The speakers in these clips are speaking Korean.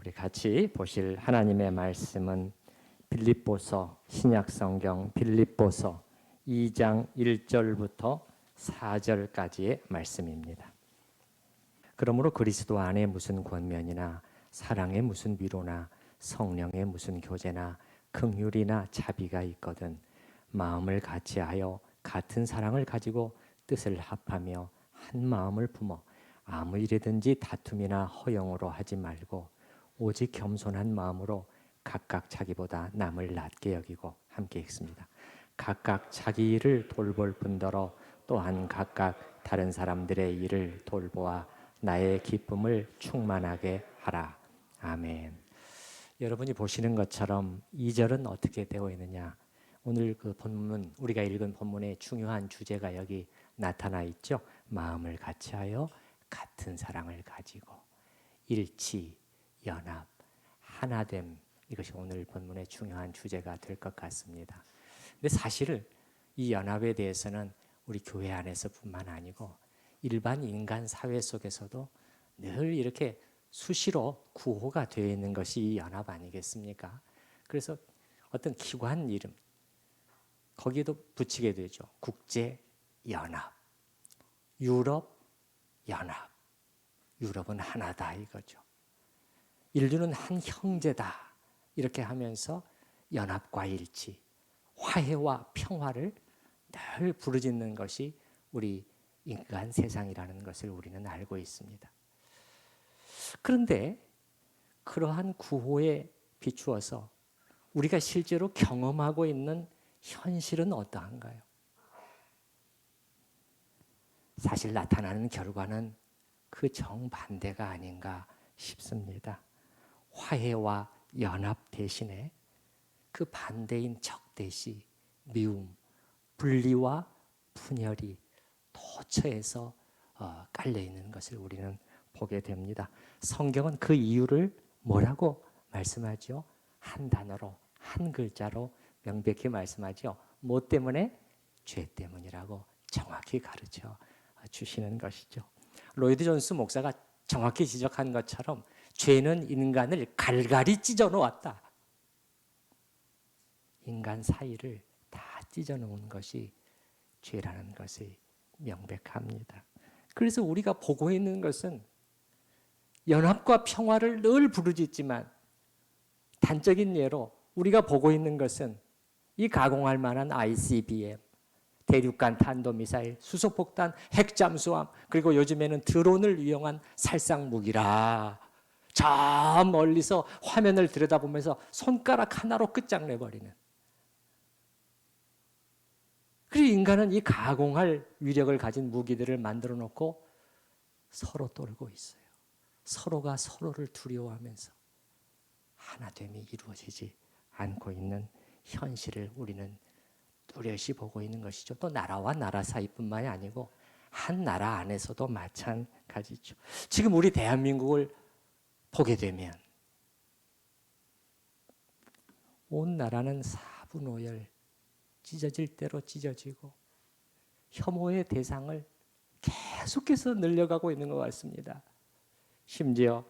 우리 같이 보실 하나님의 말씀은 빌립보서 신약성경 빌립보서 2장 1절부터 4절까지의 말씀입니다. 그러므로 그리스도 안에 무슨 권면이나 사랑에 무슨 위로나 성령의 무슨 교제나 긍휼이나 자비가 있거든 마음을 같이하여 같은 사랑을 가지고 뜻을 합하며 한 마음을 품어 아무 일이든지 다툼이나 허영으로 하지 말고 오직 겸손한 마음으로 각각 자기보다 남을 낮게 여기고 함께 읽습니다. 각각 자기 일을 돌볼 뿐더러 또한 각각 다른 사람들의 일을 돌보아 나의 기쁨을 충만하게 하라. 아멘. 여러분이 보시는 것처럼 2절은 어떻게 되어 있느냐? 오늘 그 본문, 우리가 읽은 본문의 중요한 주제가 여기 나타나 있죠. 마음을 같이하여 같은 사랑을 가지고 일치, 연합, 하나됨, 이것이 오늘 본문의 중요한 주제가 될 것 같습니다. 근데 사실 이 연합에 대해서는 우리 교회 안에서뿐만 아니고 일반 인간 사회 속에서도 늘 이렇게 수시로 구호가 되어 있는 것이 이 연합 아니겠습니까? 그래서 어떤 기관 이름 거기에도 붙이게 되죠. 국제연합, 유럽연합, 유럽은 하나다 이거죠. 인류는 한 형제다 이렇게 하면서 연합과 일치, 화해와 평화를 늘 부르짖는 것이 우리 인간 세상이라는 것을 우리는 알고 있습니다. 그런데 그러한 구호에 비추어서 우리가 실제로 경험하고 있는 현실은 어떠한가요? 사실 나타나는 결과는 그 정반대가 아닌가 싶습니다. 화해와 연합 대신에 그 반대인 적대시, 미움, 분리와 분열이 도처에서 깔려 있는 것을 우리는 보게 됩니다. 성경은 그 이유를 뭐라고 말씀하죠? 한 단어로, 한 글자로 명백히 말씀하죠. 뭐 때문에? 죄 때문이라고 정확히 가르쳐 주시는 것이죠. 로이드 존스 목사가 정확히 지적한 것처럼 죄는 인간을 갈갈이 찢어 놓았다. 인간 사이를 다 찢어 놓은 것이 죄라는 것이 명백합니다. 그래서 우리가 보고 있는 것은 연합과 평화를 늘 부르짖지만 단적인 예로 우리가 보고 있는 것은 이 가공할 만한 ICBM, 대륙간 탄도미사일, 수소폭탄, 핵잠수함, 그리고 요즘에는 드론을 이용한 살상무기라 저 멀리서 화면을 들여다보면서 손가락 하나로 끝장내버리는, 그리고 인간은 이 가공할 위력을 가진 무기들을 만들어 놓고 서로 떨고 있어요. 서로가 서로를 두려워하면서 하나됨이 이루어지지 않고 있는 현실을 우리는 뚜렷이 보고 있는 것이죠. 또 나라와 나라 사이뿐만이 아니고 한 나라 안에서도 마찬가지죠. 지금 우리 대한민국을 보게 되면 온 나라는 사분오열, 찢어질 대로 찢어지고 혐오의 대상을 계속해서 늘려가고 있는 것 같습니다. 심지어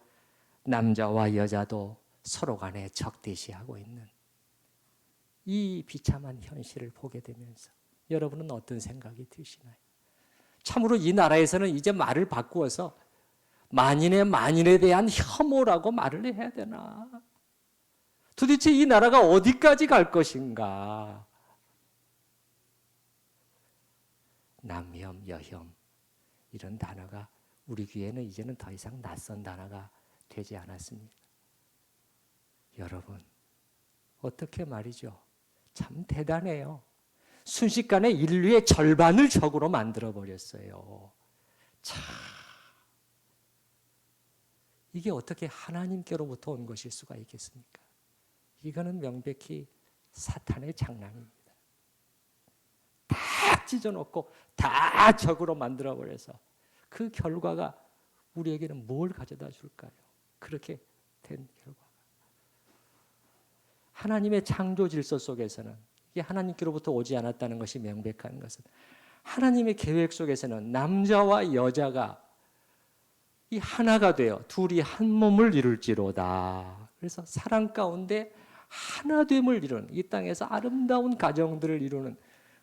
남자와 여자도 서로 간에 적대시하고 있는 이 비참한 현실을 보게 되면서 여러분은 어떤 생각이 드시나요? 참으로 이 나라에서는 이제 말을 바꾸어서 만인의 만인에 대한 혐오라고 말을 해야 되나? 도대체 이 나라가 어디까지 갈 것인가? 남혐, 여혐 이런 단어가 우리 귀에는 이제는 더 이상 낯선 단어가 되지 않았습니다. 여러분 어떻게 말이죠? 참 대단해요. 순식간에 인류의 절반을 적으로 만들어버렸어요. 참 이게 어떻게 하나님께로부터 온 것일 수가 있겠습니까? 이거는 명백히 사탄의 장난입니다. 다 찢어놓고 다 적으로 만들어버려서 그 결과가 우리에게는 뭘 가져다 줄까요? 그렇게 된 결과가. 하나님의 창조 질서 속에서는 이게 하나님께로부터 오지 않았다는 것이 명백한 것은 하나님의 계획 속에서는 남자와 여자가 이 하나가 되어 둘이 한 몸을 이룰지로다. 그래서 사랑 가운데 하나됨을 이루는, 이 땅에서 아름다운 가정들을 이루는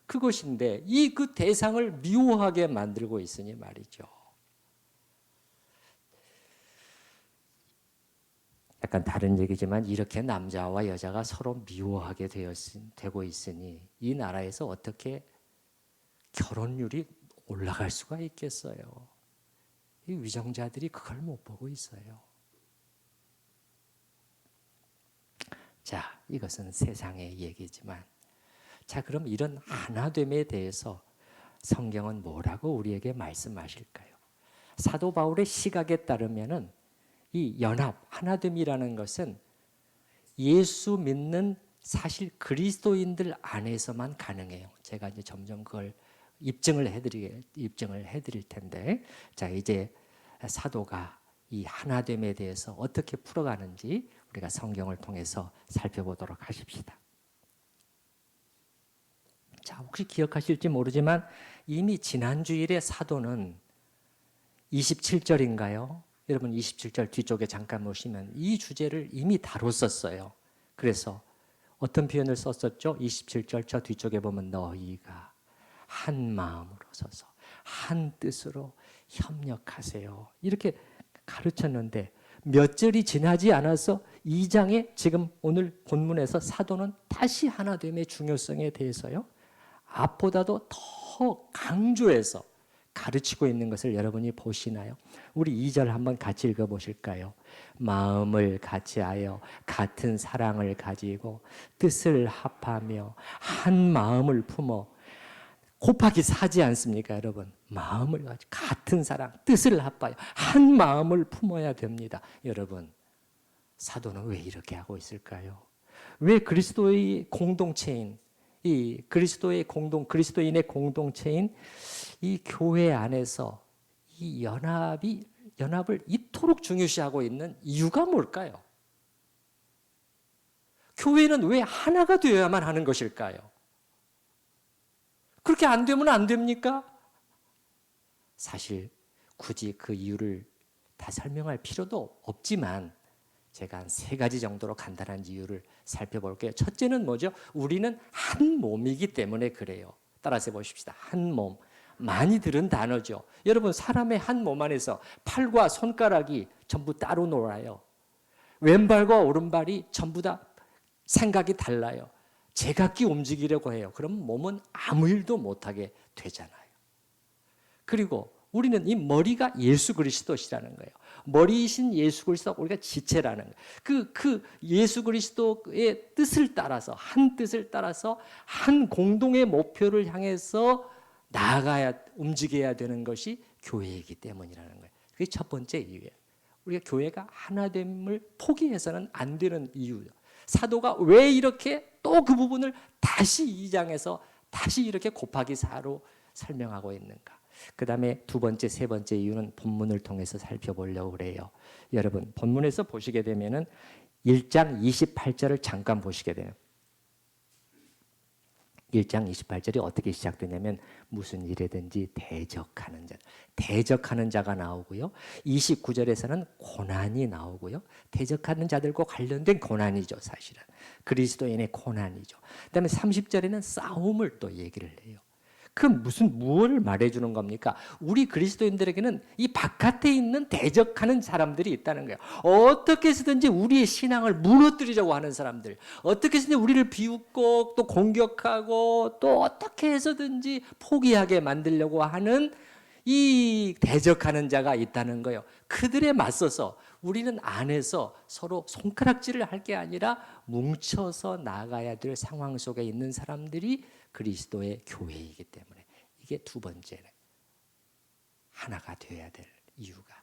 그것인데, 이 그 대상을 미워하게 만들고 있으니 말이죠. 약간 다른 얘기지만 이렇게 남자와 여자가 서로 미워하게 되고 있으니 이 나라에서 어떻게 결혼율이 올라갈 수가 있겠어요? 이 위정자들이 그걸 못 보고 있어요. 자, 이것은 세상의 얘기지만, 자, 그럼 이런 하나됨에 대해서 성경은 뭐라고 우리에게 말씀하실까요? 사도 바울의 시각에 따르면은 이 연합, 하나됨이라는 것은 예수 믿는 사실 그리스도인들 안에서만 가능해요. 제가 이제 점점 그걸 입증을 해드릴 텐데, 자, 이제 사도가 이 하나됨에 대해서 어떻게 풀어가는지 우리가 성경을 통해서 살펴보도록 하십시다. 자, 혹시 기억하실지 모르지만 이미 지난 주일에 사도는 27절인가요? 여러분 27절 뒤쪽에 잠깐 보시면 이 주제를 이미 다뤘었어요. 그래서 어떤 표현을 썼었죠? 27절 저 뒤쪽에 보면 너희가 한 마음으로 서서 한 뜻으로 협력하세요. 이렇게 가르쳤는데 몇 절이 지나지 않아서 2장에 지금 오늘 본문에서 사도는 다시 하나됨의 중요성에 대해서요, 앞보다도 더 강조해서 가르치고 있는 것을 여러분이 보시나요? 우리 2절 한번 같이 읽어보실까요? 마음을 같이하여 같은 사랑을 가지고 뜻을 합하며 한 마음을 품어, 곱하기 4지 않습니까, 여러분? 마음을 가지고 같은 사랑, 뜻을 합하여 한 마음을 품어야 됩니다. 여러분, 사도는 왜 이렇게 하고 있을까요? 왜 그리스도의 공동체인, 이 그리스도인의 공동체인 이 교회 안에서 이 연합을 이토록 중요시하고 있는 이유가 뭘까요? 교회는 왜 하나가 되어야만 하는 것일까요? 그렇게 안 되면 안 됩니까? 사실 굳이 그 이유를 다 설명할 필요도 없지만 제가 한 3가지 정도로 간단한 이유를 살펴볼게요. 첫째는 뭐죠? 우리는 한 몸이기 때문에 그래요. 따라서 보십시다. 한 몸. 많이 들은 단어죠. 여러분, 사람의 한 몸 안에서 팔과 손가락이 전부 따로 놀아요. 왼발과 오른발이 전부 다 생각이 달라요. 제각기 움직이려고 해요. 그럼 몸은 아무 일도 못하게 되잖아요. 그리고 우리는 이 머리가 예수 그리스도시라는 거예요. 머리이신 예수 그리스도가 우리가 지체라는 거예요. 그 예수 그리스도의 뜻을 따라서, 한 뜻을 따라서 한 공동의 목표를 향해서 나아가야, 움직여야 되는 것이 교회이기 때문이라는 거예요. 그게 첫 번째 이유예요. 우리가 교회가 하나됨을 포기해서는 안 되는 이유죠. 사도가 왜 이렇게 또 그 부분을 다시 2장에서 다시 이렇게 곱하기 4로 설명하고 있는가? 그 다음에 두 번째, 세 번째 이유는 본문을 통해서 살펴보려고 그래요. 여러분, 본문에서 보시게 되면은 1장 28절을 잠깐 보시게 돼요. 1장 28절이 어떻게 시작되냐면 무슨 일에든지 대적하는 자가 나오고요. 29절에서는 고난이 나오고요. 대적하는 자들과 관련된 고난이죠, 사실은. 그리스도인의 고난이죠. 그다음에 30절에는 싸움을 또 얘기를 해요. 그 무엇을 말해주는 겁니까? 우리 그리스도인들에게는 이 바깥에 있는 대적하는 사람들이 있다는 거예요. 어떻게 해서든지 우리의 신앙을 무너뜨리려고 하는 사람들, 어떻게 해서든지 우리를 비웃고 또 공격하고 또 어떻게 해서든지 포기하게 만들려고 하는 이 대적하는 자가 있다는 거예요. 그들에 맞서서 우리는 안에서 서로 손가락질을 할 게 아니라 뭉쳐서 나가야 될 상황 속에 있는 사람들이 그리스도의 교회이기 때문에, 이게 두 번째는 하나가 되어야 될 이유가.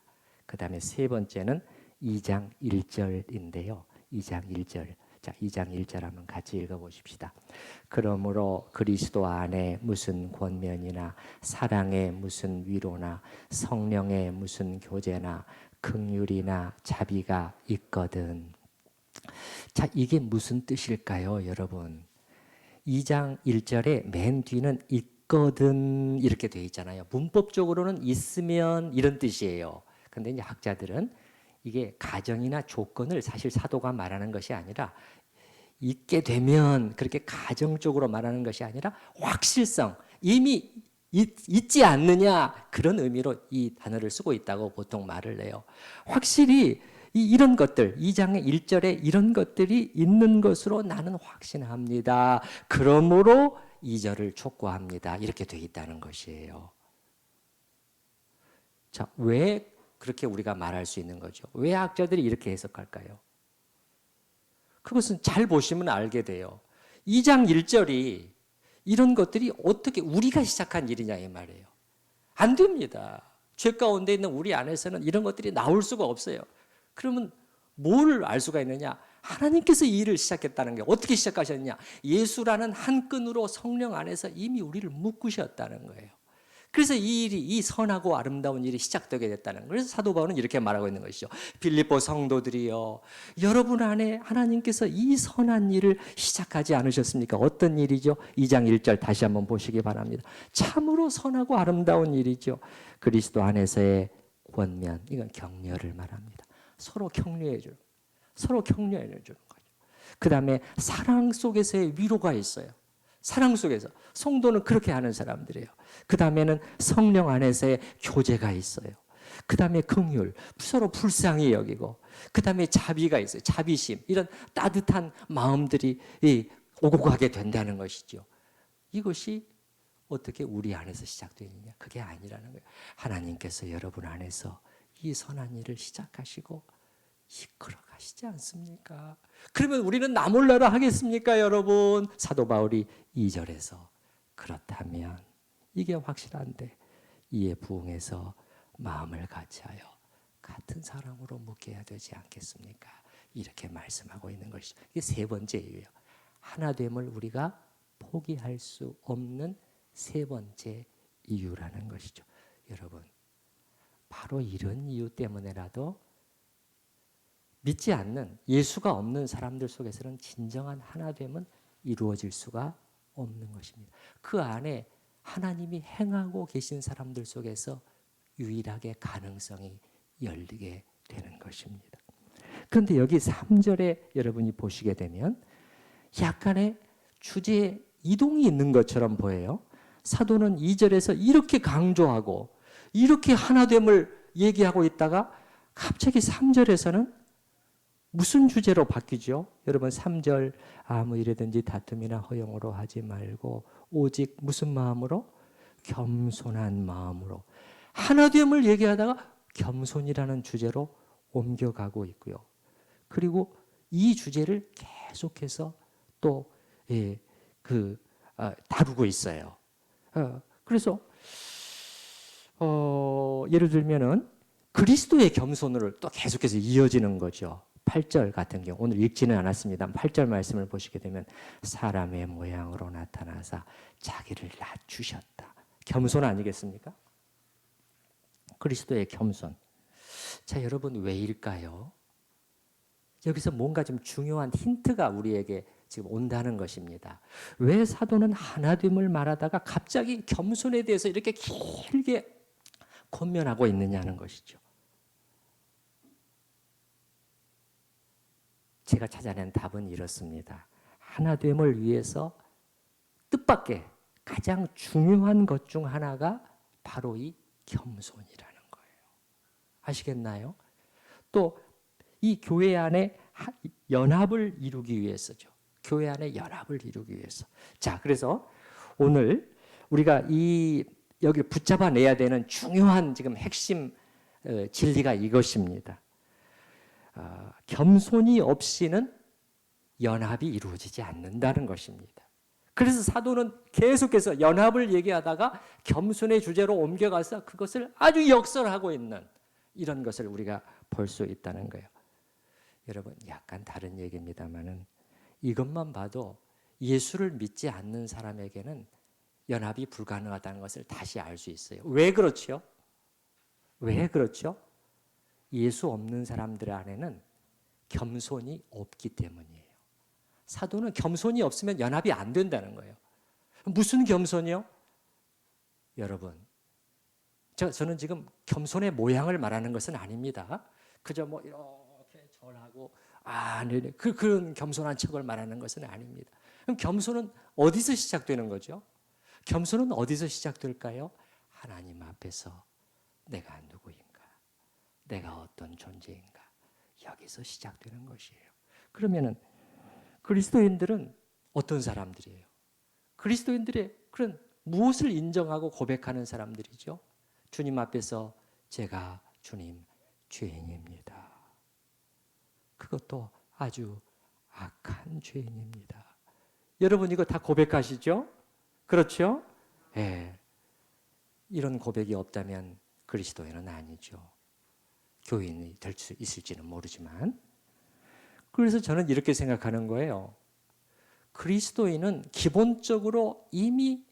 그 다음에 세 번째는 2장 1절인데요. 2장 1절. 자, 2장 1절 한번 같이 읽어보십시다. 그러므로 그리스도 안에 무슨 권면이나 사랑의 무슨 위로나 성령의 무슨 교제나 긍휼이나 자비가 있거든. 자, 이게 무슨 뜻일까요, 여러분? 2장 1절에 맨 뒤는 있거든 이렇게 되어 있잖아요. 문법적으로는 있으면 이런 뜻이에요. 근데 이제 학자들은 이게 가정이나 조건을 사실 사도가 말하는 것이 아니라 있게 되면 그렇게 가정적으로 말하는 것이 아니라 확실성, 이미 있지 않느냐 그런 의미로 이 단어를 쓰고 있다고 보통 말을 해요. 확실히 이런 것들 2장의 1절에 이런 것들이 있는 것으로 나는 확신합니다. 그러므로 2절을 촉구합니다. 이렇게 돼 있다는 것이에요. 자, 왜 그렇게 우리가 말할 수 있는 거죠? 왜 학자들이 이렇게 해석할까요? 그것은 잘 보시면 알게 돼요. 2장 1절이 이런 것들이 어떻게 우리가 시작한 일이냐 이 말이에요. 안 됩니다. 죄 가운데 있는 우리 안에서는 이런 것들이 나올 수가 없어요. 그러면 뭘 알 수가 있느냐? 하나님께서 이 일을 시작했다는 게 어떻게 시작하셨느냐? 예수라는 한 끈으로 성령 안에서 이미 우리를 묶으셨다는 거예요. 그래서 이 일이, 이 선하고 아름다운 일이 시작되게 됐다는 거예요. 그래서 사도 바울은 이렇게 말하고 있는 것이죠. 빌립보 성도들이여, 여러분 안에 하나님께서 이 선한 일을 시작하지 않으셨습니까? 어떤 일이죠? 2장 1절 다시 한번 보시기 바랍니다. 참으로 선하고 아름다운 일이죠. 그리스도 안에서의 권면, 이건 격려를 말합니다. 서로 격려해 주는, 서로 격려해 주는 거죠. 그 다음에 사랑 속에서의 위로가 있어요. 사랑 속에서 성도는 그렇게 하는 사람들이에요. 그 다음에는 성령 안에서의 교제가 있어요. 그 다음에 긍휼, 서로 불쌍히 여기고, 그 다음에 자비가 있어요. 자비심, 이런 따뜻한 마음들이 오고 가게 된다는 것이죠. 이것이 어떻게 우리 안에서 시작되느냐? 그게 아니라는 거예요. 하나님께서 여러분 안에서 이 선한 일을 시작하시고 이끌어 가시지 않습니까? 그러면 우리는 나 몰라라 하겠습니까, 여러분? 사도 바울이 2절에서 그렇다면 이게 확실한데 이에 부응해서 마음을 같이하여 같은 사랑으로 묶여야 되지 않겠습니까? 이렇게 말씀하고 있는 것이죠. 이게 세 번째 이유예요. 하나됨을 우리가 포기할 수 없는 세 번째 이유라는 것이죠. 여러분, 바로 이런 이유 때문에라도 믿지 않는, 예수가 없는 사람들 속에서는 진정한 하나됨은 이루어질 수가 없는 것입니다. 그 안에 하나님이 행하고 계신 사람들 속에서 유일하게 가능성이 열리게 되는 것입니다. 그런데 여기 3절에 여러분이 보시게 되면 약간의 주제 이동이 있는 것처럼 보여요. 사도는 2절에서 이렇게 강조하고 이렇게 하나됨을 얘기하고 있다가 갑자기 3절에서는 무슨 주제로 바뀌죠? 여러분 3절 아무 일에든지 다툼이나 허용으로 하지 말고 오직 무슨 마음으로? 겸손한 마음으로. 하나됨을 얘기하다가 겸손이라는 주제로 옮겨가고 있고요. 그리고 이 주제를 계속해서 또 다루고 있어요. 그래서 예를 들면은 그리스도의 겸손으로 또 계속해서 이어지는 거죠. 8절 같은 경우 오늘 읽지는 않았습니다. 8절 말씀을 보시게 되면 사람의 모양으로 나타나사 자기를 낮추셨다. 겸손 아니겠습니까? 그리스도의 겸손. 자, 여러분 왜일까요? 여기서 뭔가 좀 중요한 힌트가 우리에게 지금 온다는 것입니다. 왜 사도는 하나됨을 말하다가 갑자기 겸손에 대해서 이렇게 길게 권면하고 있느냐는 것이죠. 제가 찾아낸 답은 이렇습니다. 하나됨을 위해서 뜻밖의 가장 중요한 것 중 하나가 바로 이 겸손이라는 거예요. 아시겠나요? 또 이 교회 안에 연합을 이루기 위해서죠. 교회 안에 연합을 이루기 위해서. 자, 그래서 오늘 우리가 여기 붙잡아내야 되는 중요한 지금 핵심 진리가 이것입니다. 겸손이 없이는 연합이 이루어지지 않는다는 것입니다. 그래서 사도는 계속해서 연합을 얘기하다가 겸손의 주제로 옮겨가서 그것을 아주 역설하고 있는 이런 것을 우리가 볼 수 있다는 거예요. 여러분, 약간 다른 얘기입니다만은 이것만 봐도 예수를 믿지 않는 사람에게는 연합이 불가능하다는 것을 다시 알 수 있어요. 왜 그렇죠? 왜 그렇죠? 예수 없는 사람들 안에는 겸손이 없기 때문이에요. 사도는 겸손이 없으면 연합이 안 된다는 거예요. 무슨 겸손이요? 여러분, 저는 지금 겸손의 모양을 말하는 것은 아닙니다. 그저 뭐 이렇게 절하고 네네 그런 겸손한 척을 말하는 것은 아닙니다. 그럼 겸손은 어디서 시작되는 거죠? 겸손은 어디서 시작될까요? 하나님 앞에서 내가 누구인가? 내가 어떤 존재인가? 여기서 시작되는 것이에요. 그러면은 그리스도인들은 어떤 사람들이에요? 그리스도인들의 그런 무엇을 인정하고 고백하는 사람들이죠? 주님 앞에서 제가 주님 죄인입니다. 그것도 아주 악한 죄인입니다. 여러분 이거 다 고백하시죠? 그렇죠? 예. 이런 고백이 없다면 그리스도인은 아니죠. 교인이 될 수 있을지는 모르지만. 그래서 저는 이렇게 생각하는 거예요. 그리스도인은 기본적으로 이미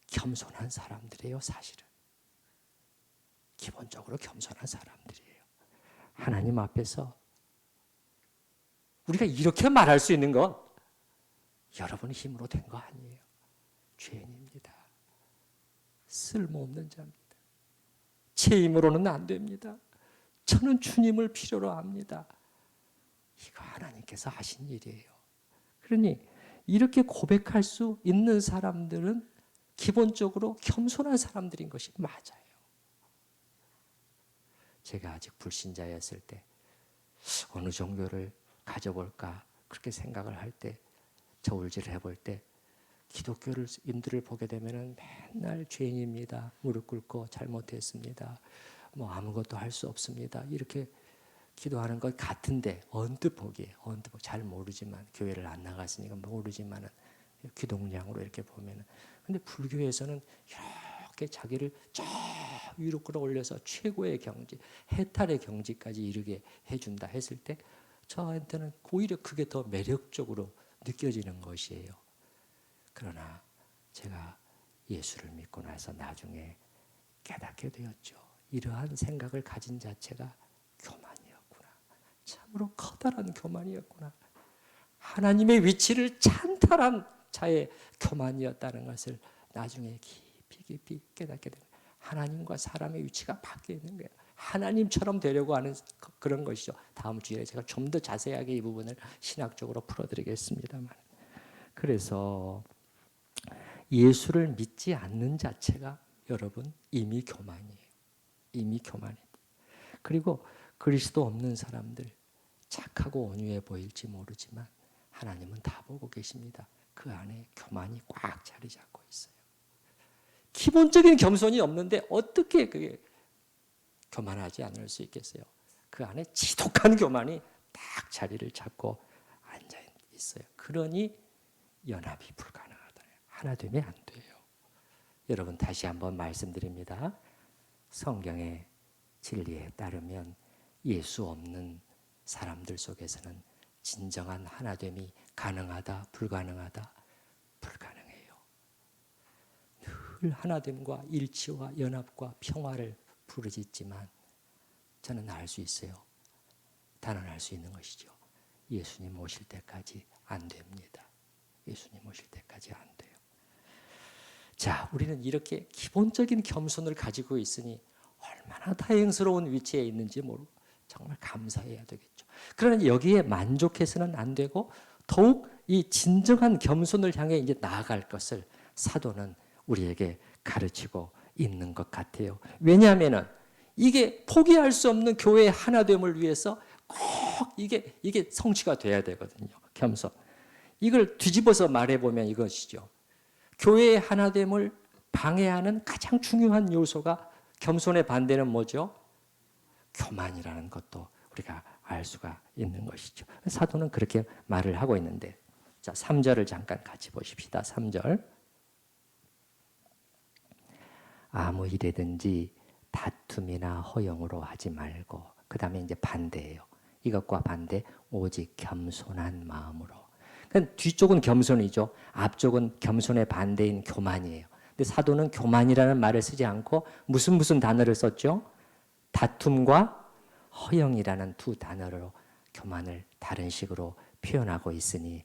겸손한 사람들이에요, 사실은. 기본적으로 겸손한 사람들이에요. 하나님 앞에서 우리가 이렇게 말할 수 있는 건 여러분의 힘으로 된 거 아니에요. 죄인입니다. 쓸모없는 자입니다. 제 힘으로는 안 됩니다. 저는 주님을 필요로 합니다. 이거 하나님께서 하신 일이에요. 그러니 이렇게 고백할 수 있는 사람들은 기본적으로 겸손한 사람들인 것이 맞아요. 제가 아직 불신자였을 때 어느 종교를 가져볼까 그렇게 생각을 할 때 저울질을 해볼 때 기독교인들을 보게 되면 맨날 죄인입니다. 무릎 꿇고 잘못했습니다. 뭐 아무것도 할 수 없습니다. 이렇게 기도하는 것 같은데 언뜻 보기에 잘 모르지만 교회를 안 나갔으니까 모르지만은 기독량으로 이렇게 보면은 근데 불교에서는 이렇게 자기를 저 위로 끌어올려서 최고의 경지, 해탈의 경지까지 이르게 해준다 했을 때 저한테는 오히려 그게 더 매력적으로 느껴지는 것이에요. 그러나 제가 예수를 믿고 나서 나중에 깨닫게 되었죠. 이러한 생각을 가진 자체가 교만이었구나. 참으로 커다란 교만이었구나. 하나님의 위치를 찬탈한 자의 교만이었다는 것을 나중에 깊이 깨닫게 됩니다. 하나님과 사람의 위치가 바뀌어 있는 거예요. 하나님처럼 되려고 하는 그런 것이죠. 다음 주에 제가 좀 더 자세하게 이 부분을 신학적으로 풀어드리겠습니다만. 그래서 예수를 믿지 않는 자체가 여러분 이미 교만이에요. 이미 교만입니다. 그리고 그리스도 없는 사람들 착하고 온유해 보일지 모르지만 하나님은 다 보고 계십니다. 그 안에 교만이 꽉 자리 잡고 있어요. 기본적인 겸손이 없는데 어떻게 그게 교만하지 않을 수 있겠어요? 그 안에 지독한 교만이 딱 자리를 잡고 앉아 있어요. 그러니 연합이 불가능하다. 하나 되면 안 돼요. 여러분 다시 한번 말씀드립니다. 성경의 진리에 따르면 예수 없는 사람들 속에서는 진정한 하나됨이 가능하다, 불가능하다? 불가능해요. 늘 하나됨과 일치와 연합과 평화를 부르짖지만 저는 알 수 있어요. 단언할 수 있는 것이죠. 예수님 오실 때까지 안 됩니다. 예수님 오실 때까지 안 돼요. 자, 우리는 이렇게 기본적인 겸손을 가지고 있으니 얼마나 다행스러운 위치에 있는지 모르고 정말 감사해야 되겠죠. 그러나 여기에 만족해서는 안 되고 더욱 이 진정한 겸손을 향해 이제 나아갈 것을 사도는 우리에게 가르치고 있는 것 같아요. 왜냐하면은 이게 포기할 수 없는 교회의 하나됨을 위해서 꼭 이게 성취가 돼야 되거든요. 겸손. 이걸 뒤집어서 말해보면 이것이죠. 교회의 하나됨을 방해하는 가장 중요한 요소가 겸손의 반대는 뭐죠? 교만이라는 것도 우리가 알 수가 있는 것이죠. 사도는 그렇게 말을 하고 있는데 자, 3절을 잠깐 같이 보십시다. 3절. 아무 일에든지 다툼이나 허용으로 하지 말고 그 다음에 이제 반대예요. 이것과 반대 오직 겸손한 마음으로. 그러니까 뒤쪽은 겸손이죠. 앞쪽은 겸손의 반대인 교만이에요. 근데 사도는 교만이라는 말을 쓰지 않고 무슨 단어를 썼죠? 다툼과 허용이라는 두 단어로 교만을 다른 식으로 표현하고 있으니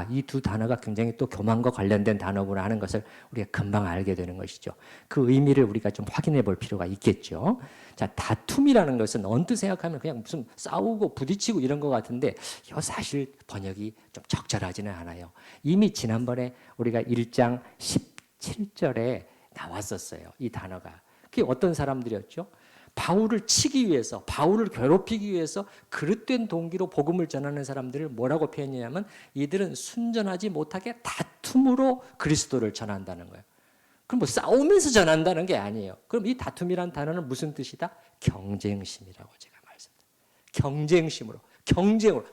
이 두 단어가 굉장히 또 교만과 관련된 단어구나 하는 것을 우리가 금방 알게 되는 것이죠. 그 의미를 우리가 좀 확인해 볼 필요가 있겠죠. 자, 다툼이라는 것은 언뜻 생각하면 그냥 무슨 싸우고 부딪히고 이런 것 같은데 이거 사실 번역이 좀 적절하지는 않아요. 이미 지난번에 우리가 1장 17절에 나왔었어요. 이 단어가. 그게 어떤 사람들이었죠? 바울을 치기 위해서, 바울을 괴롭히기 위해서 그릇된 동기로 복음을 전하는 사람들을 뭐라고 표현했냐면 이들은 순전하지 못하게 다툼으로 그리스도를 전한다는 거예요. 그럼 뭐 싸우면서 전한다는 게 아니에요. 그럼 이 다툼이란 단어는 무슨 뜻이다? 경쟁심이라고 제가 말씀드려요. 경쟁심으로, 경쟁.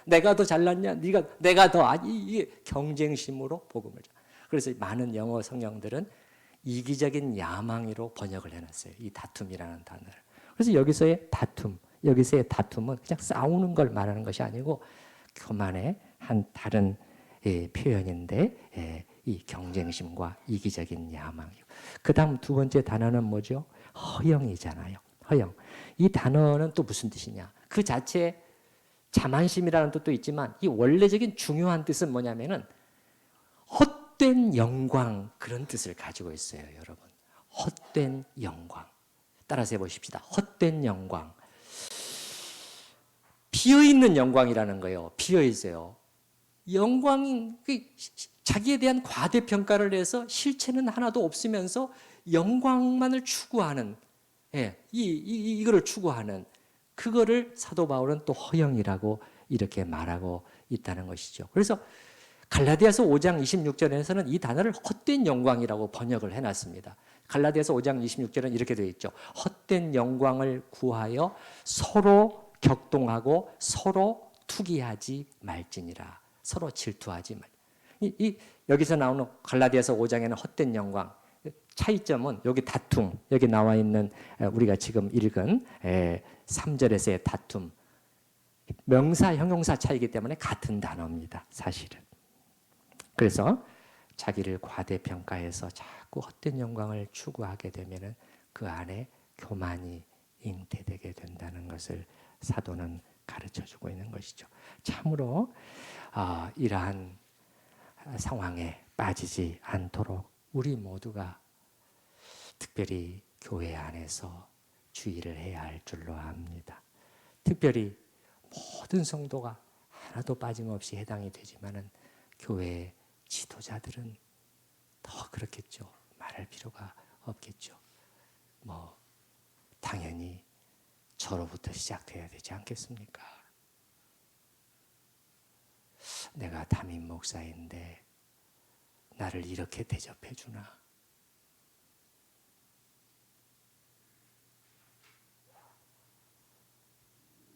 내가 더 잘났냐? 내가 더 이게 경쟁심으로 복음을 전하. 그래서 많은 영어 성경들은 이기적인 야망으로 번역을 해놨어요. 이 다툼이라는 단어를. 그래서 여기서의 다툼은 그냥 싸우는 걸 말하는 것이 아니고 교만의 한 다른 표현인데 이 경쟁심과 이기적인 야망이요. 그 다음 두 번째 단어는 뭐죠? 허영이잖아요. 허영. 이 단어는 또 무슨 뜻이냐? 그 자체에 자만심이라는 뜻도 있지만 이 원래적인 중요한 뜻은 뭐냐면은 헛된 영광, 그런 뜻을 가지고 있어요, 여러분. 헛된 영광. 따라서 해보십시다. 헛된 영광. 비어있는 영광이라는 거예요. 비어있어요. 영광이 자기에 대한 과대평가를 해서 실체는 하나도 없으면서 영광만을 추구하는, 이거를 추구하는, 그거를 사도 바울은 또 허영이라고 이렇게 말하고 있다는 것이죠. 그래서 갈라디아서 5장 26절에서는 이 단어를 헛된 영광이라고 번역을 해놨습니다. 갈라디아서 5장 26절은 이렇게 되어 있죠. 헛된 영광을 구하여 서로 격동하고 서로 투기하지 말지니라. 서로 질투하지 말. 여기서 나오는 갈라디아서 5장에는 헛된 영광. 차이점은 여기 다툼, 여기 나와 있는 우리가 지금 읽은 3절에서의 다툼. 명사, 형용사 차이기 때문에 같은 단어입니다. 사실은. 그래서 자기를 과대평가해서 자꾸 헛된 영광을 추구하게 되면 그 안에 교만이 잉태되게 된다는 것을 사도는 가르쳐주고 있는 것이죠. 참으로 이러한 상황에 빠지지 않도록 우리 모두가 특별히 교회 안에서 주의를 해야 할 줄로 압니다. 특별히 모든 성도가 하나도 빠짐없이 해당이 되지만은 교회의 지도자들은 더 그렇겠죠. 말할 필요가 없겠죠. 당연히 저로부터 시작돼야 되지 않겠습니까? 내가 담임 목사인데 나를 이렇게 대접해 주나?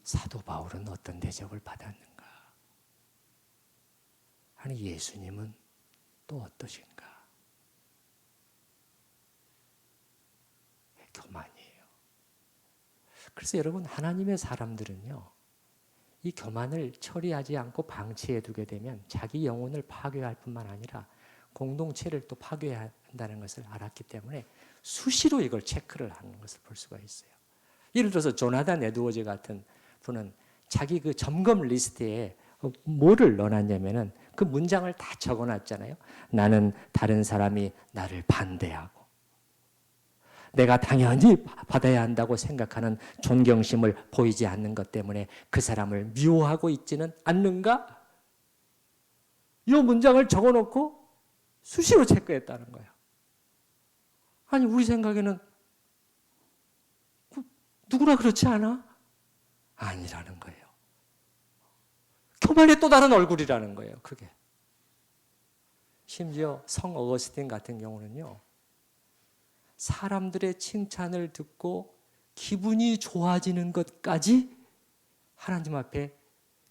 사도 바울은 어떤 대접을 받았는가? 아니, 예수님은 또 어떠신가? 교만이에요. 그래서 여러분, 하나님의 사람들은요, 이 교만을 처리하지 않고 방치해 두게 되면 자기 영혼을 파괴할 뿐만 아니라 공동체를 또 파괴해야 한다는 것을 알았기 때문에 수시로 이걸 체크를 하는 것을 볼 수가 있어요. 예를 들어서 조나단 에드워즈 같은 분은 자기 그 점검 리스트에 뭐를 넣어놨냐면은 그 문장을 다 적어놨잖아요. 나는 다른 사람이 나를 반대하고 내가 당연히 받아야 한다고 생각하는 존경심을 보이지 않는 것 때문에 그 사람을 미워하고 있지는 않는가? 이 문장을 적어놓고 수시로 체크했다는 거예요. 아니, 우리 생각에는 누구나 그렇지 않아? 아니라는 거예요. 교만의 또 다른 얼굴이라는 거예요, 그게. 심지어 성 어거스틴 같은 경우는요, 사람들의 칭찬을 듣고 기분이 좋아지는 것까지 하나님 앞에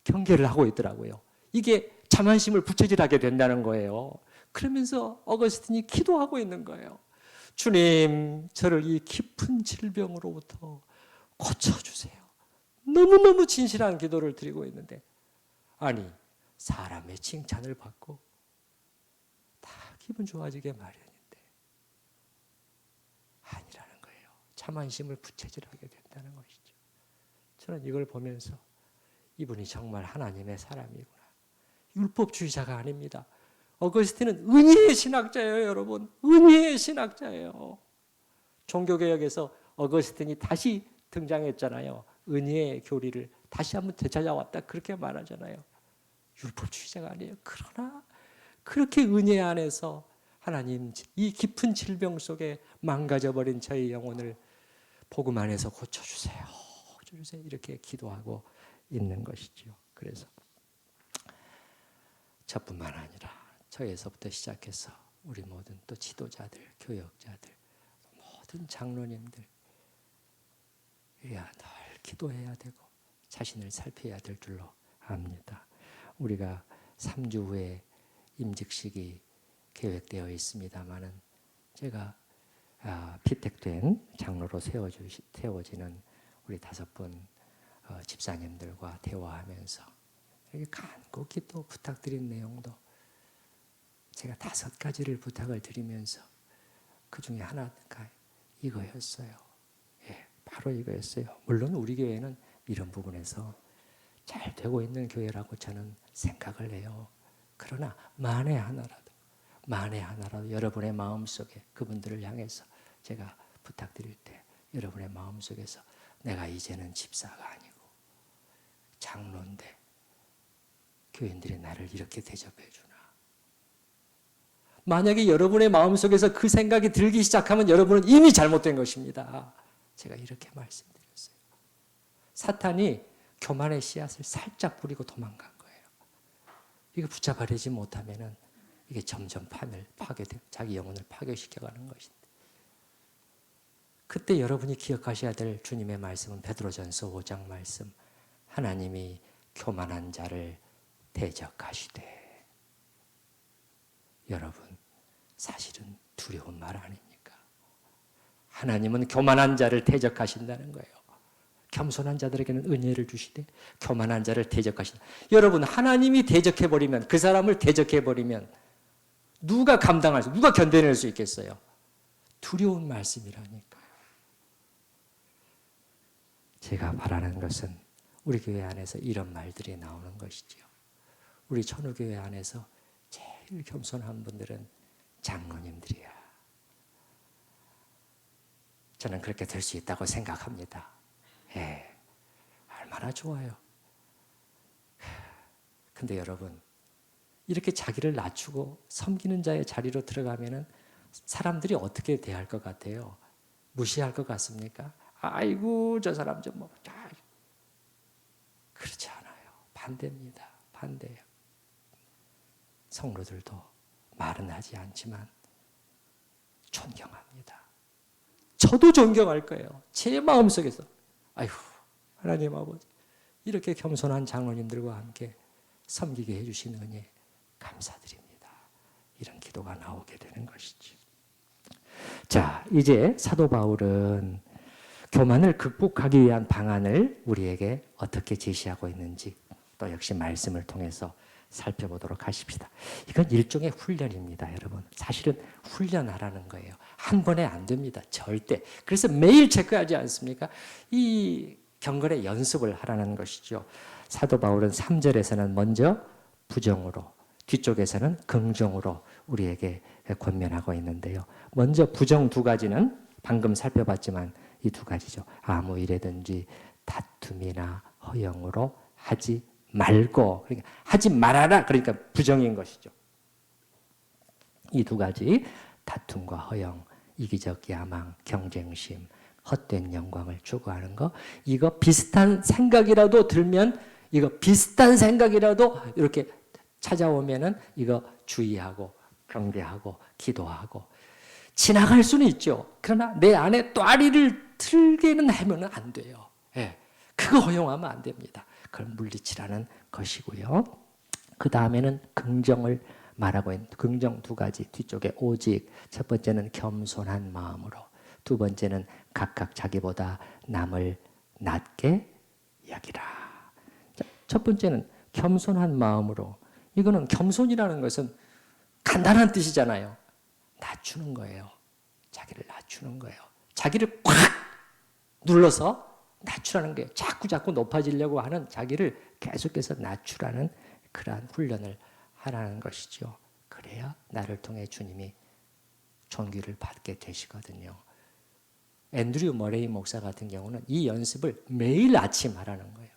경계를 하고 있더라고요. 이게 자만심을 부채질하게 된다는 거예요. 그러면서 어거스틴이 기도하고 있는 거예요. 주님, 저를 이 깊은 질병으로부터 고쳐주세요. 너무너무 진실한 기도를 드리고 있는데, 아니, 사람의 칭찬을 받고 다 기분 좋아지게 마련인데 아니라는 거예요. 자만심을 부채질하게 된다는 것이죠. 저는 이걸 보면서 이분이 정말 하나님의 사람이구나. 율법주의자가 아닙니다. 어거스틴은 은혜의 신학자예요, 여러분. 은혜의 신학자예요. 종교개혁에서 어거스틴이 다시 등장했잖아요. 은혜의 교리를 다시 한번 되찾아왔다 그렇게 말하잖아요. 율법주의자가 아니에요. 그러나 그렇게 은혜 안에서 하나님 이 깊은 질병 속에 망가져버린 저희 영혼을 복음 안에서 고쳐주세요. 고쳐주세요. 이렇게 기도하고 있는 것이죠. 그래서 저뿐만 아니라 저에서부터 시작해서 우리 모든 또 지도자들, 교역자들, 모든 장로님들 늘 기도해야 되고 자신을 살펴야 될 줄로 압니다. 우리가 3주 후에 임직식이 계획되어 있습니다마는 제가 피택된 장로로 세워지는 우리 5분 집사님들과 대화하면서 이렇게 간곡히 또 부탁드린 내용도 제가 5가지를 부탁을 드리면서 그 중에 하나가 이거였어요. 예, 바로 이거였어요. 물론 우리 교회는 이런 부분에서 잘 되고 있는 교회라고 저는 생각을 해요. 그러나 만에 하나라도 여러분의 마음속에 그분들을 향해서 제가 부탁드릴 때 여러분의 마음속에서 내가 이제는 집사가 아니고 장로인데 교인들이 나를 이렇게 대접해 주나. 만약에 여러분의 마음속에서 그 생각이 들기 시작하면 여러분은 이미 잘못된 것입니다. 제가 이렇게 말씀드렸어요. 사탄이 교만의 씨앗을 살짝 뿌리고 도망간 거예요. 이거 붙잡아내지 못하면은 이게 점점 자기 영혼을 파괴시켜가는 것인데. 그때 여러분이 기억하셔야 될 주님의 말씀은 베드로전서 5장 말씀. 하나님이 교만한 자를 대적하시되. 여러분, 사실은 두려운 말 아닙니까? 하나님은 교만한 자를 대적하신다는 거예요. 겸손한 자들에게는 은혜를 주시되 교만한 자를 대적하신다. 여러분, 하나님이 대적해버리면, 그 사람을 대적해버리면 누가 누가 견뎌낼 수 있겠어요? 두려운 말씀이라니까요. 제가 바라는 것은 우리 교회 안에서 이런 말들이 나오는 것이죠. 우리 천우교회 안에서 제일 겸손한 분들은 장로님들이야. 저는 그렇게 될 수 있다고 생각합니다. 예, 얼마나 좋아요. 근데 여러분, 이렇게 자기를 낮추고 섬기는 자의 자리로 들어가면은 사람들이 어떻게 대할 것 같아요? 무시할 것 같습니까? 아이고, 저 사람 좀 그렇지 않아요. 반대입니다. 반대예요. 성도들도 말은 하지 않지만 존경합니다. 저도 존경할 거예요. 제 마음속에서. 아이고, 하나님 아버지, 이렇게 겸손한 장로님들과 함께 섬기게 해주신 은혜 감사드립니다. 이런 기도가 나오게 되는 것이죠. 자, 이제 사도 바울은 교만을 극복하기 위한 방안을 우리에게 어떻게 제시하고 있는지 또 역시 말씀을 통해서 살펴보도록 하십시다. 이건 일종의 훈련입니다, 여러분. 사실은 훈련하라는 거예요. 한 번에 안 됩니다, 절대. 그래서 매일 체크하지 않습니까? 이 경건의 연습을 하라는 것이죠. 사도 바울은 3절에서는 먼저 부정으로, 뒤쪽에서는 긍정으로 우리에게 권면하고 있는데요. 먼저 부정 2가지는 방금 살펴봤지만 이 2가지죠. 아무 일에든지 다툼이나 허영으로 하지 말고, 그러니까 하지 말아라, 그러니까 부정인 것이죠. 이 2가지, 다툼과 허영, 이기적 야망, 경쟁심, 헛된 영광을 추구하는 거, 이거 비슷한 생각이라도 들면, 이거 비슷한 생각이라도 이렇게 찾아오면은 이거 주의하고 경계하고 기도하고 지나갈 수는 있죠. 그러나 내 안에 또아리를 틀게는 하면 안 돼요. 예, 그거 허용하면 안 됩니다. 그걸 물리치라는 것이고요. 그 다음에는 긍정을 말하고 있는 긍정 2가지, 뒤쪽에 오직, 첫 번째는 겸손한 마음으로, 2번째는 각각 자기보다 남을 낮게 여기라. 자, 첫 번째는 겸손한 마음으로. 이거는 겸손이라는 것은 간단한 뜻이잖아요. 낮추는 거예요. 자기를 낮추는 거예요. 자기를 꽉 눌러서 낮추라는 게 자꾸 높아지려고 하는 자기를 계속해서 낮추라는 그러한 훈련을 하라는 것이죠. 그래야 나를 통해 주님이 존귀를 받게 되시거든요. 앤드류 머레이 목사 같은 경우는 이 연습을 매일 아침 하라는 거예요.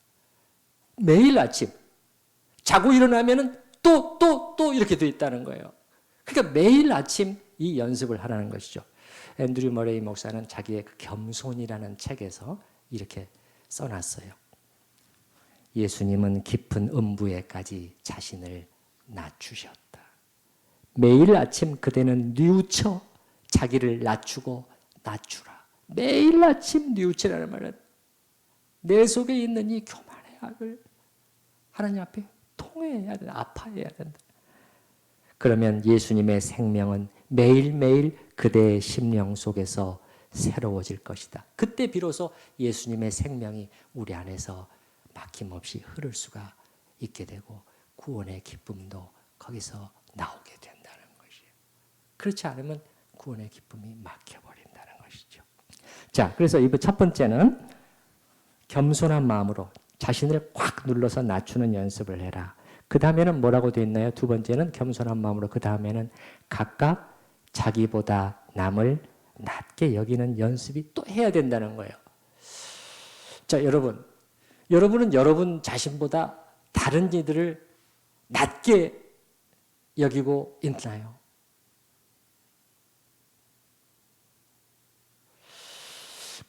매일 아침. 자고 일어나면은 또 이렇게 돼 있다는 거예요. 그러니까 매일 아침 이 연습을 하라는 것이죠. 앤드류 머레이 목사는 자기의 그 겸손이라는 책에서 이렇게 써놨어요. 예수님은 깊은 음부에까지 자신을 낮추셨다. 매일 아침 그대는 뉘우쳐 자기를 낮추고 낮추라. 매일 아침 뉘우치라는 말은 내 속에 있는 이 교만의 악을 하나님 앞에 통회해야 된다. 아파해야 된다. 그러면 예수님의 생명은 매일매일 그대의 심령 속에서 새로워질 것이다. 그때 비로소 예수님의 생명이 우리 안에서 막힘없이 흐를 수가 있게 되고 구원의 기쁨도 거기서 나오게 된다는 것이에요. 그렇지 않으면 구원의 기쁨이 막혀버린다는 것이죠. 자, 그래서 이 첫 번째는 겸손한 마음으로 자신을 꽉 눌러서 낮추는 연습을 해라. 그 다음에는 뭐라고 되어 있나요? 두 번째는 겸손한 마음으로, 그 다음에는 각각 자기보다 남을 낮게 여기는 연습이 또 해야 된다는 거예요. 자, 여러분은 여러분 자신보다 다른 이들을 낮게 여기고 있나요?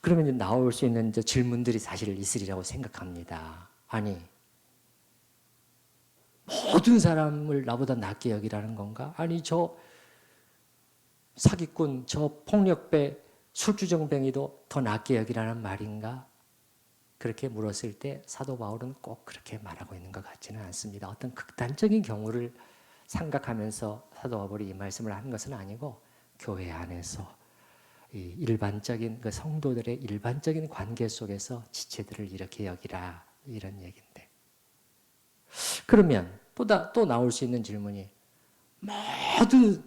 그러면 이제 나올 수 있는 이제 질문들이 사실 있으리라고 생각합니다. 아니, 모든 사람을 나보다 낮게 여기라는 건가? 아니, 저 사기꾼, 저 폭력배, 술주정뱅이도 더 낮게 여기라는 말인가? 그렇게 물었을 때 사도 바울은 꼭 그렇게 말하고 있는 것 같지는 않습니다. 어떤 극단적인 경우를 생각하면서 사도 바울이 이 말씀을 한 것은 아니고 교회 안에서 이 일반적인 그 성도들의 일반적인 관계 속에서 지체들을 이렇게 여기라, 이런 얘기인데, 그러면 또 나올 수 있는 질문이, 모든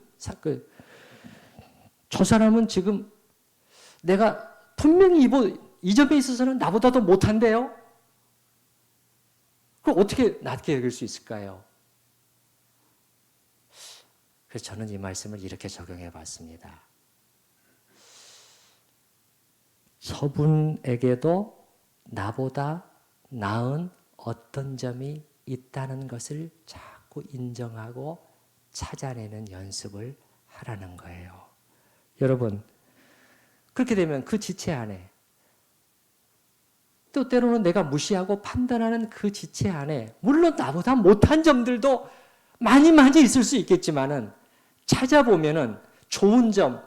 저 사람은 지금 내가 분명히 이 점에 있어서는 나보다 더 못한데요? 그럼 어떻게 낮게 여길 수 있을까요? 그래서 저는 이 말씀을 이렇게 적용해 봤습니다. 저분에게도 나보다 나은 어떤 점이 있다는 것을 자꾸 인정하고 찾아내는 연습을 하라는 거예요. 여러분, 그렇게 되면 그 지체 안에, 또 때로는 내가 무시하고 판단하는 그 지체 안에, 물론 나보다 못한 점들도 많이 있을 수 있겠지만은 찾아보면은 좋은 점,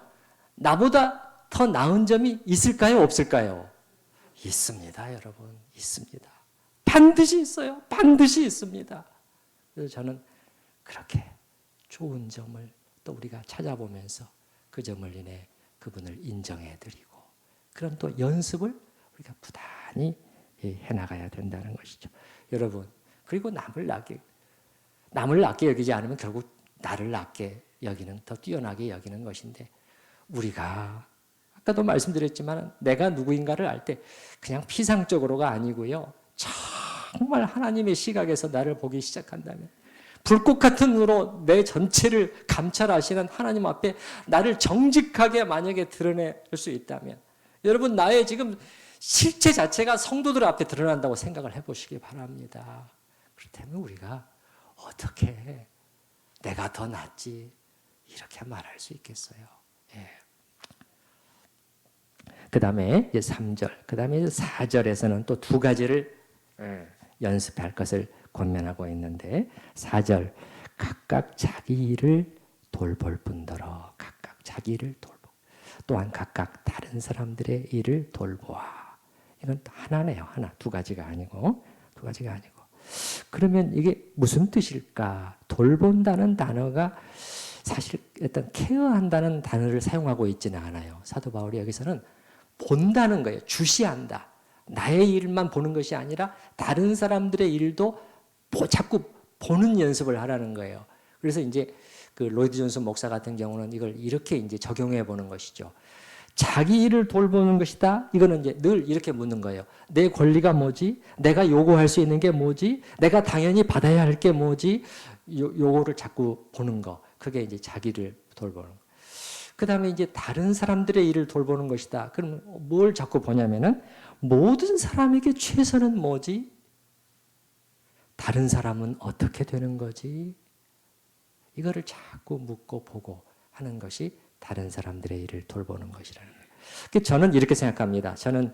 나보다 더 나은 점이 있을까요? 없을까요? 있습니다, 여러분. 있습니다. 반드시 있어요. 반드시 있습니다. 그래서 저는 그렇게 좋은 점을 또 우리가 찾아보면서 그 점을 인해 그분을 인정해드리고, 그런 또 연습을 우리가 부단히 해나가야 된다는 것이죠. 여러분, 그리고 남을 낮게 여기지 않으면 결국 나를 낮게 여기는, 더 뛰어나게 여기는 것인데, 우리가 아까도 말씀드렸지만 내가 누구인가를 알 때 그냥 피상적으로가 아니고요, 정말 하나님의 시각에서 나를 보기 시작한다면, 불꽃 같은 눈으로 내 전체를 감찰하시는 하나님 앞에 나를 정직하게 만약에 드러낼 수 있다면, 여러분, 나의 지금 실체 자체가 성도들 앞에 드러난다고 생각을 해보시기 바랍니다. 그렇다면 우리가 어떻게 내가 더 낫지 이렇게 말할 수 있겠어요? 예. 그 다음에 3절, 그 다음에 4절에서는 또 두 가지를 연습할 것을 권면하고 있는데, 4절, 각각 자기 일을 돌볼 뿐더러, 각각 자기 일을 돌보, 또한 각각 다른 사람들의 일을 돌보아. 이건 하나네요. 하나. 두 가지가 아니고. 그러면 이게 무슨 뜻일까? 돌본다는 단어가 사실 어떤 케어한다는 단어를 사용하고 있지는 않아요. 사도 바울이 여기서는 본다는 거예요. 주시한다. 나의 일만 보는 것이 아니라 다른 사람들의 일도 자꾸 보는 연습을 하라는 거예요. 그래서 이제 그 로이드 존슨 목사 같은 경우는 이걸 이렇게 이제 적용해 보는 것이죠. 자기 일을 돌보는 것이다. 이거는 이제 늘 이렇게 묻는 거예요. 내 권리가 뭐지? 내가 요구할 수 있는 게 뭐지? 내가 당연히 받아야 할 게 뭐지? 요거를 자꾸 보는 거. 그게 이제 자기를 돌보는 거. 그 다음에 이제 다른 사람들의 일을 돌보는 것이다. 그럼 뭘 자꾸 보냐면은 모든 사람에게 최선은 뭐지? 다른 사람은 어떻게 되는 거지? 이거를 자꾸 묻고 보고 하는 것이 다른 사람들의 일을 돌보는 것이라는 거예요. 저는 이렇게 생각합니다. 저는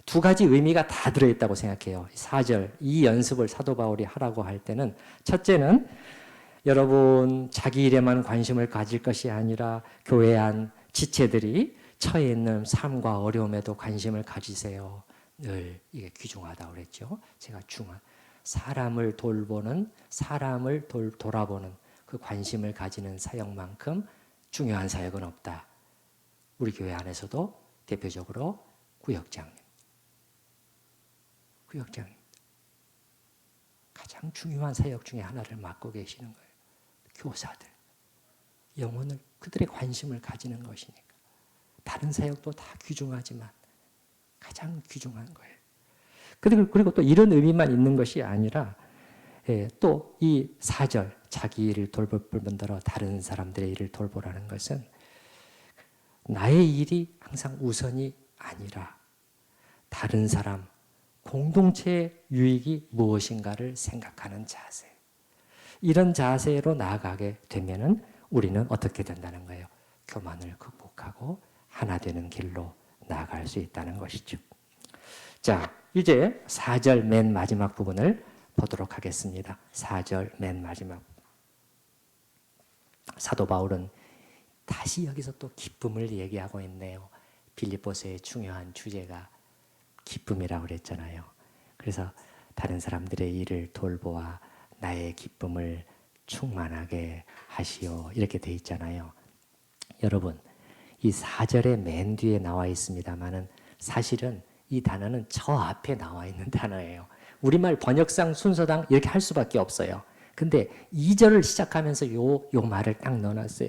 두 가지 의미가 다 들어있다고 생각해요. 4절, 이 연습을 사도 바울이 하라고 할 때는 첫째는 여러분 자기 일에만 관심을 가질 것이 아니라 교회 안 지체들이 처해 있는 삶과 어려움에도 관심을 가지세요. 늘 이게 귀중하다고 그랬죠. 제가 사람을 돌보는, 사람을 돌아보는 그 관심을 가지는 사역만큼 중요한 사역은 없다. 우리 교회 안에서도 대표적으로 구역장님 가장 중요한 사역 중에 하나를 맡고 계시는 거예요. 교사들 영혼을 그들의 관심을 가지는 것이니까 다른 사역도 다 귀중하지만 가장 귀중한 거예요. 그리고 또 이런 의미만 있는 것이 아니라 또 이 4절 자기 일을 돌볼 뿐더러 다른 사람들의 일을 돌보라는 것은 나의 일이 항상 우선이 아니라 다른 사람, 공동체의 유익이 무엇인가를 생각하는 자세. 이런 자세로 나아가게 되면은 우리는 어떻게 된다는 거예요? 교만을 극복하고 하나 되는 길로 나아갈 수 있다는 것이죠. 자, 이제 4절 맨 마지막 부분을 보도록 하겠습니다. 4절 맨 마지막. 사도 바울은 다시 여기서 또 기쁨을 얘기하고 있네요. 빌립보서의 중요한 주제가 기쁨이라고 그랬잖아요. 그래서 다른 사람들의 일을 돌보아 나의 기쁨을 충만하게 하시오. 이렇게 돼 있잖아요. 여러분, 이 4절의 맨 뒤에 나와 있습니다만은 사실은 이 단어는 저 앞에 나와 있는 단어예요. 우리말 번역상 순서당 이렇게 할 수밖에 없어요. 근데 2절을 시작하면서 요 말을 딱 넣어놨어요.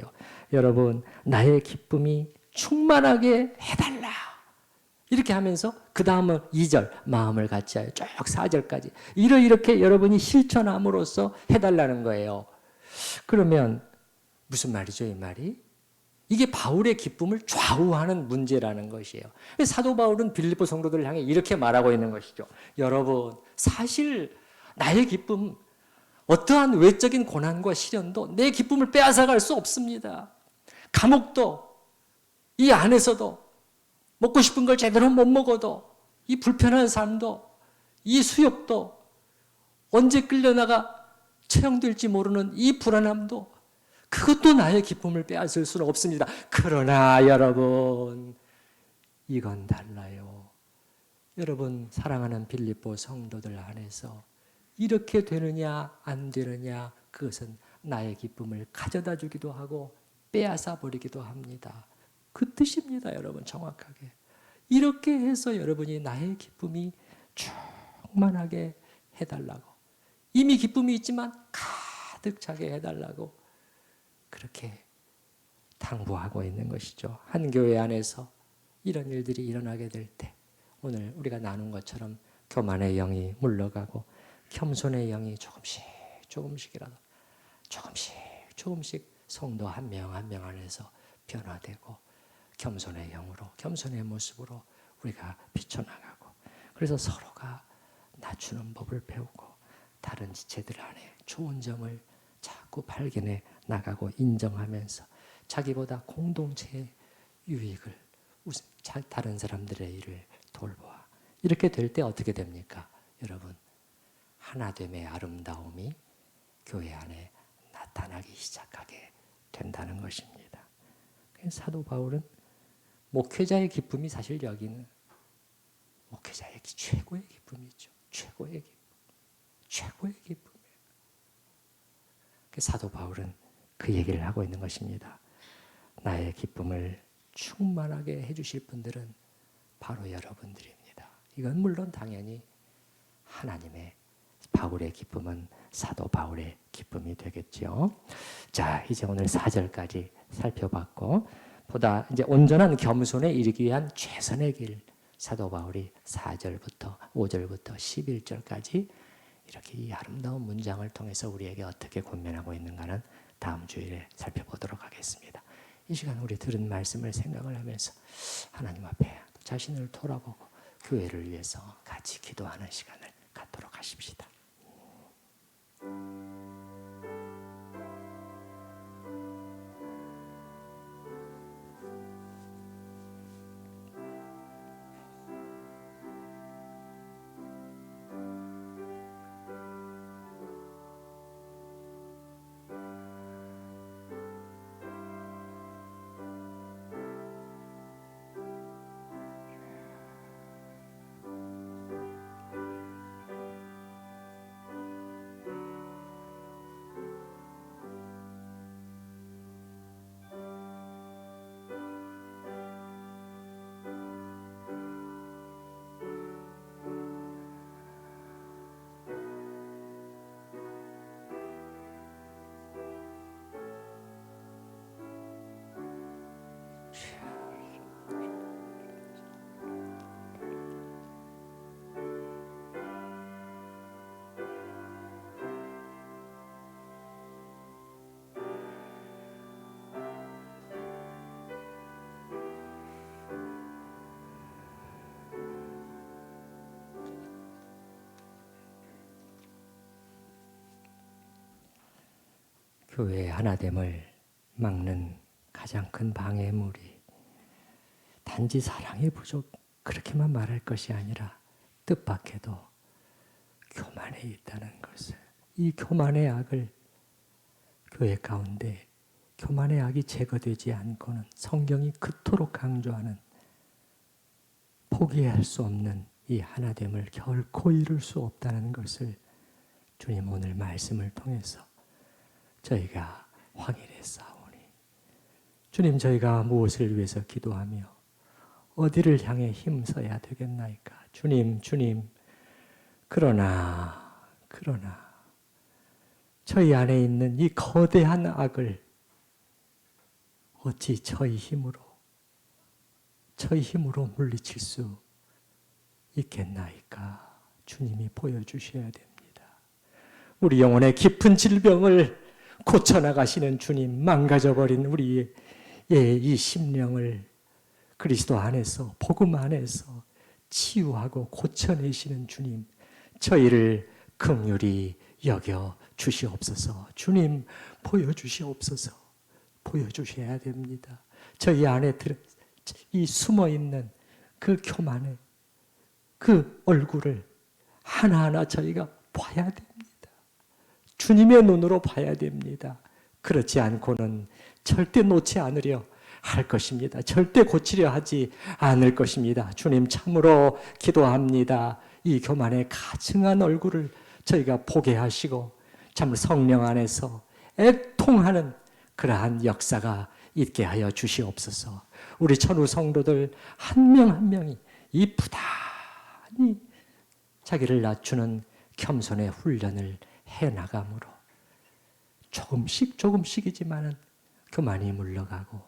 여러분, 나의 기쁨이 충만하게 해달라. 이렇게 하면서 그 다음은 2절 마음을 같이 하여 쭉 4절까지 이렇게 여러분이 실천함으로써 해달라는 거예요. 그러면 무슨 말이죠, 이 말이? 이게 바울의 기쁨을 좌우하는 문제라는 것이에요. 사도 바울은 빌립보 성도들을 향해 이렇게 말하고 있는 것이죠. 여러분, 사실 나의 기쁨, 어떠한 외적인 고난과 시련도 내 기쁨을 빼앗아갈 수 없습니다. 감옥도, 이 안에서도 먹고 싶은 걸 제대로 못 먹어도, 이 불편한 삶도, 이 수욕도, 언제 끌려나가 처형될지 모르는 이 불안함도, 그것도 나의 기쁨을 빼앗을 수는 없습니다. 그러나 여러분, 이건 달라요. 여러분, 사랑하는 빌립보 성도들 안에서 이렇게 되느냐 안 되느냐, 그것은 나의 기쁨을 가져다 주기도 하고 빼앗아 버리기도 합니다. 그 뜻입니다, 여러분. 정확하게 이렇게 해서 여러분이 나의 기쁨이 충만하게 해달라고, 이미 기쁨이 있지만 가득 차게 해달라고 그렇게 당부하고 있는 것이죠. 한 교회 안에서 이런 일들이 일어나게 될 때 오늘 우리가 나눈 것처럼 교만의 영이 물러가고 겸손의 영이 조금씩이라도 조금씩 성도 한 명 한 명 안에서 변화되고 겸손의 영으로, 겸손의 모습으로 우리가 비춰나가고, 그래서 서로가 낮추는 법을 배우고 다른 지체들 안에 좋은 점을 자꾸 발견해 나가고 인정하면서 자기보다 공동체의 유익을, 다른 사람들의 일을 돌보아. 이렇게 될 때 어떻게 됩니까? 여러분, 하나됨의 아름다움이 교회 안에 나타나기 시작하게 된다는 것입니다. 사도 바울은 목회자의 기쁨이 사실 여기는 목회자의 최고의 기쁨이죠. 최고의 기쁨이에요. 사도 바울은 그 얘기를 하고 있는 것입니다. 나의 기쁨을 충만하게 해주실 분들은 바로 여러분들입니다. 이건 물론 당연히 하나님의, 바울의 기쁨은 사도 바울의 기쁨이 되겠죠. 자, 이제 오늘 4절까지 살펴봤고 보다 이제 온전한 겸손에 이르기 위한 최선의 길, 사도 바울이 4절부터 5절부터 11절까지 이렇게 이 아름다운 문장을 통해서 우리에게 어떻게 권면하고 있는가는 다음 주일에 살펴보도록 하겠습니다. 이 시간 우리 들은 말씀을 생각을 하면서 하나님 앞에 자신을 돌아보고 교회를 위해서 같이 기도하는 시간을 갖도록 하십시다. 교회의 하나됨을 막는 가장 큰 방해물이 단지 사랑의 부족 그렇게만 말할 것이 아니라 뜻밖에도 교만에 있다는 것을, 이 교만의 악을 교회 가운데 교만의 악이 제거되지 않고는 성경이 그토록 강조하는 포기할 수 없는 이 하나됨을 결코 이룰 수 없다는 것을 주님 오늘 말씀을 통해서 저희가 확인했사오니 주님, 저희가 무엇을 위해서 기도하며 어디를 향해 힘써야 되겠나이까? 주님, 그러나 저희 안에 있는 이 거대한 악을 어찌 저희 힘으로 물리칠 수 있겠나이까? 주님이 보여주셔야 됩니다. 우리 영혼의 깊은 질병을 고쳐나가시는 주님, 망가져버린 우리의 이 심령을 그리스도 안에서, 복음 안에서 치유하고 고쳐내시는 주님, 저희를 긍휼히 여겨 주시옵소서. 주님, 보여주시옵소서. 보여주셔야 됩니다. 저희 안에 이 숨어있는 그 교만의 그 얼굴을 하나하나 저희가 봐야 됩니다. 주님의 눈으로 봐야 됩니다. 그렇지 않고는 절대 놓지 않으려 할 것입니다. 절대 고치려 하지 않을 것입니다. 주님, 참으로 기도합니다. 이 교만의 가증한 얼굴을 저희가 보게 하시고 참 성령 안에서 애통하는 그러한 역사가 있게 하여 주시옵소서. 우리 천우 성도들 한 명 한 명이 이 부단히 자기를 낮추는 겸손의 훈련을 해나감으로 조금씩이지만은 교만이 물러가고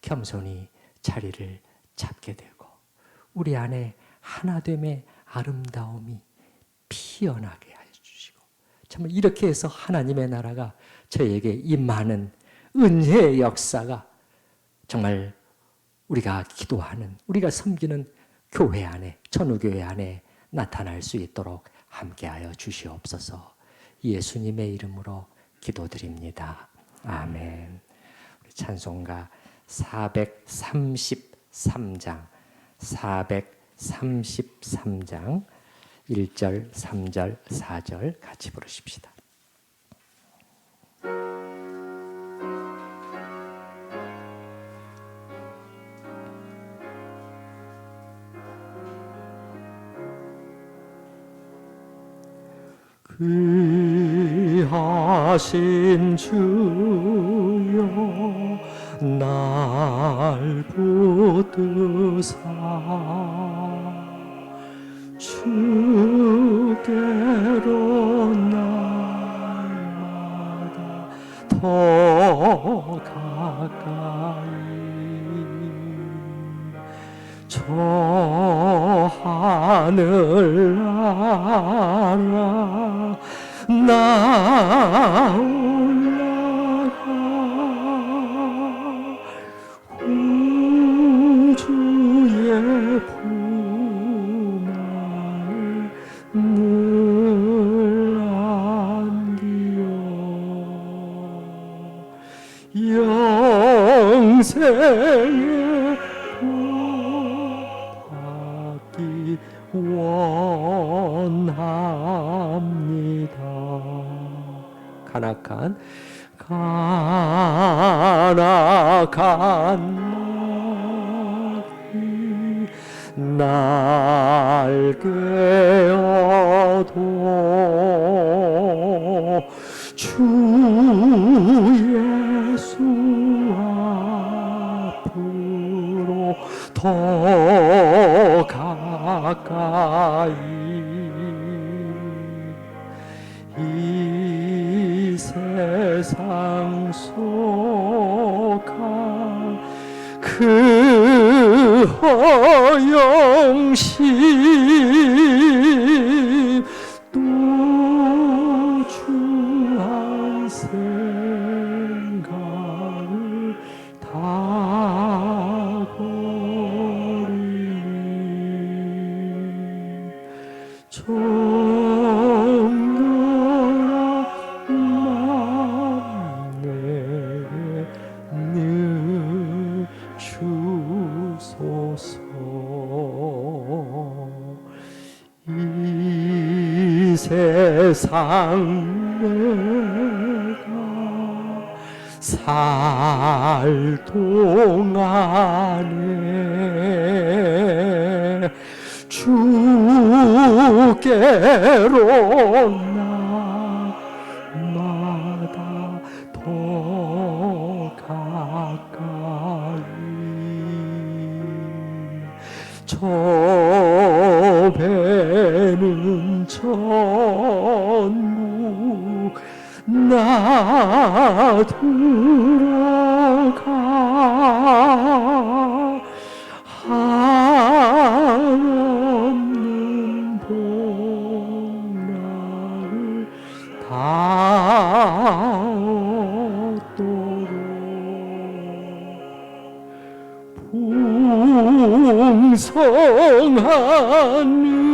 겸손히 자리를 잡게 되고 우리 안에 하나됨의 아름다움이 피어나게 하여 주시고, 참 이렇게 해서 하나님의 나라가 저희에게 이 많은 은혜의 역사가 정말 우리가 기도하는, 우리가 섬기는 교회 안에, 천우교회 안에 나타날 수 있도록 함께하여 주시옵소서. 예수님의 이름으로 기도드립니다. 아멘. 우리 찬송가 433장 1절, 3절, 4절 같이 부르십시다. 귀하신 주여 날 붙드사 주께로 날마다 더 가까이 올라가 우주의 품 안에 늘 안기어 영생의 복받기 원합니다. 간악한 날개어도 주 예수 앞으로 더 가까이 이 세상 속한 그 허영심 또 주한 생각을 다 버리니 정렬한 맘 내게 늘 주소서. 이 세상 내가 살 동안에 주께로 날마다 더 가까이 저 배는 천국 나 들어가 한없는 복락을 다 얻도록 풍성한